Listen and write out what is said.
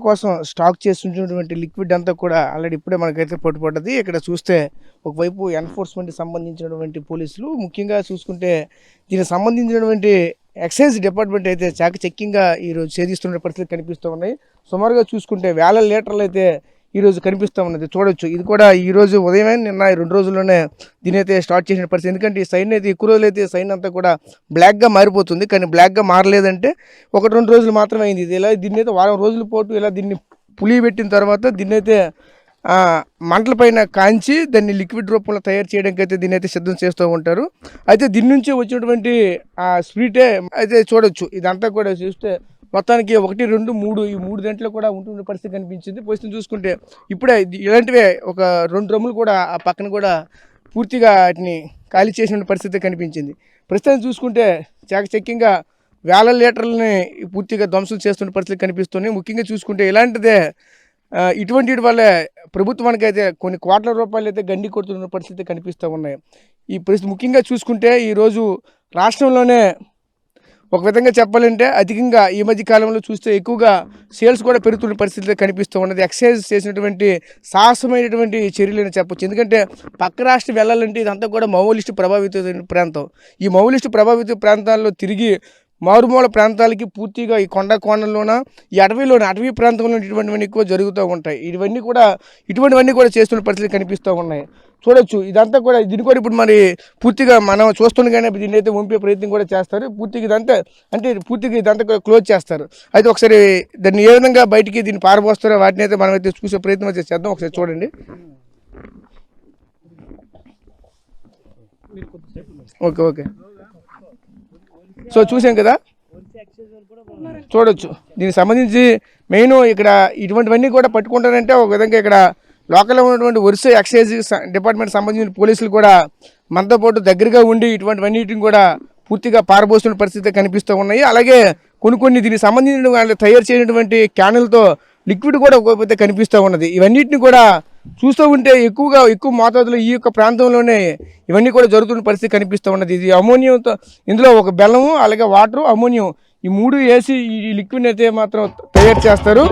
కోసం స్టాక్ చేస్తున్నటువంటి లిక్విడ్ అంతా కూడా ఆల్రెడీ ఇప్పుడే మనకైతే పట్టుబడ్డది. ఇక్కడ చూస్తే ఒకవైపు ఎన్ఫోర్స్మెంట్కి సంబంధించినటువంటి పోలీసులు, ముఖ్యంగా చూసుకుంటే దీనికి సంబంధించినటువంటి ఎక్సైజ్ డిపార్ట్మెంట్ అయితే చాకచక్యంగా ఈరోజు ఛేదిస్తున్న పరిస్థితులు కనిపిస్తూ ఉన్నాయి. సుమారుగా చూసుకుంటే వేల లీటర్లు అయితే ఈరోజు కనిపిస్తూ ఉన్నది. చూడొచ్చు, ఇది కూడా ఈరోజు ఉదయమే నిన్న 2 రోజుల్లోనే దీని అయితే స్టార్ట్ చేసిన పరిస్థితి. ఎందుకంటే ఈ సైన్ అయితే ఎక్కువ రోజులు అయితే సైన్ అంతా కూడా బ్లాక్గా మారిపోతుంది. కానీ బ్లాక్గా మారలేదంటే 1-2 రోజులు మాత్రమే అయింది. ఇది ఇలా దీన్ని అయితే వారం రోజుల పాటు ఇలా దీన్ని పులియబెట్టిన తర్వాత దీన్ని అయితే మంటల పైన కాంచి దాన్ని లిక్విడ్ రూపంలో తయారు చేయడానికి అయితే దీన్ని అయితే సిద్ధం చేస్తూ ఉంటారు. అయితే దీని నుంచి వచ్చినటువంటి స్వీటే అయితే చూడొచ్చు. ఇదంతా కూడా చూస్తే మొత్తానికి 1, 2, 3 ఈ 3 గంటలు కూడా ఉంటున్న పరిస్థితి కనిపించింది. పరిస్థితి చూసుకుంటే ఇప్పుడే ఇలాంటివే ఒక 2 డ్రమ్ములు కూడా ఆ పక్కన కూడా పూర్తిగా వాటిని ఖాళీ చేసిన పరిస్థితి కనిపించింది. ప్రస్తుతం చూసుకుంటే చాకచక్యంగా వేల లీటర్లని పూర్తిగా ధ్వంసం చేస్తున్న పరిస్థితి కనిపిస్తుంది. ముఖ్యంగా చూసుకుంటే ఇలాంటిదే ఇటువంటి వల్లే ప్రభుత్వానికి అయితే కొన్ని కోట్ల రూపాయలు అయితే గండి కొడుతున్న పరిస్థితి కనిపిస్తూ ఉన్నాయి. ఈ పరిస్థితి ముఖ్యంగా చూసుకుంటే ఈరోజు రాష్ట్రంలోనే ఒక విధంగా చెప్పాలంటే అధికంగా ఈ మధ్య కాలంలో చూస్తే ఎక్కువగా సేల్స్ కూడా పెరుగుతున్న పరిస్థితి కనిపిస్తూ ఉన్నది. ఎక్సైజ్ చేసినటువంటి సాహసమైనటువంటి చర్యలని చెప్పొచ్చు. ఎందుకంటే పక్క రాష్ట్రం వెళ్ళాలంటే ఇదంతా కూడా మావోయిస్టు ప్రభావిత ప్రాంతం. ఈ మావోయిస్టు ప్రభావిత ప్రాంతాల్లో తిరిగి మారుమూల ప్రాంతాలకి పూర్తిగా ఈ కొండ కోణంలోన ఈ అటవీ ప్రాంతంలో ఇటువంటివన్నీ ఎక్కువ జరుగుతూ ఉంటాయి. ఇటువంటివన్నీ కూడా చేస్తున్న పరిస్థితులు కనిపిస్తూ ఉన్నాయి. చూడొచ్చు, ఇదంతా కూడా దీన్ని కూడా ఇప్పుడు మరి పూర్తిగా మనం చూస్తుండగానే దీన్ని అయితే వంపే ప్రయత్నం కూడా చేస్తారు. పూర్తిగా ఇదంతా కూడా క్లోజ్ చేస్తారు. అయితే ఒకసారి దాన్ని ఏ విధంగా బయటికి దీన్ని పారబోస్తారో వాటిని అయితే మనం అయితే చూసే ప్రయత్నం అయితే చేద్దాం. ఒకసారి చూడండి. ఓకే సో చూసాం కదా, చూడొచ్చు. దీనికి సంబంధించి మెయిన్ ఇక్కడ ఇటువంటివన్నీ కూడా పట్టుకుంటారంటే ఒక విధంగా ఇక్కడ లోకల్లో ఉన్నటువంటి ఒరిస్స ఎక్సైజ్ డిపార్ట్మెంట్ సంబంధించిన పోలీసులు కూడా మనతో పాటు దగ్గరగా ఉండి ఇటువంటివన్నిటిని కూడా పూర్తిగా పారబోస్తున్న పరిస్థితి కనిపిస్తూ ఉన్నాయి. అలాగే కొన్ని దీనికి సంబంధించిన వాళ్ళు తయారు చేసినటువంటి క్యానులతో లిక్విడ్ కూడా ఒక్కొక్కతే కనిపిస్తూ ఉన్నది. ఇవన్నిటిని కూడా చూస్తూ ఉంటే ఎక్కువ మోతాదులో ఈ యొక్క ప్రాంతంలోనే ఇవన్నీ కూడా జరుగుతున్న పరిస్థితి కనిపిస్తూ ఉన్నది. ఇది అమోనియంతో, ఇందులో ఒక బెల్లము అలాగే వాటరు అమోనియం ఈ 3 వేసి ఈ లిక్విడ్ అయితే మాత్రం తయారు చేస్తారు.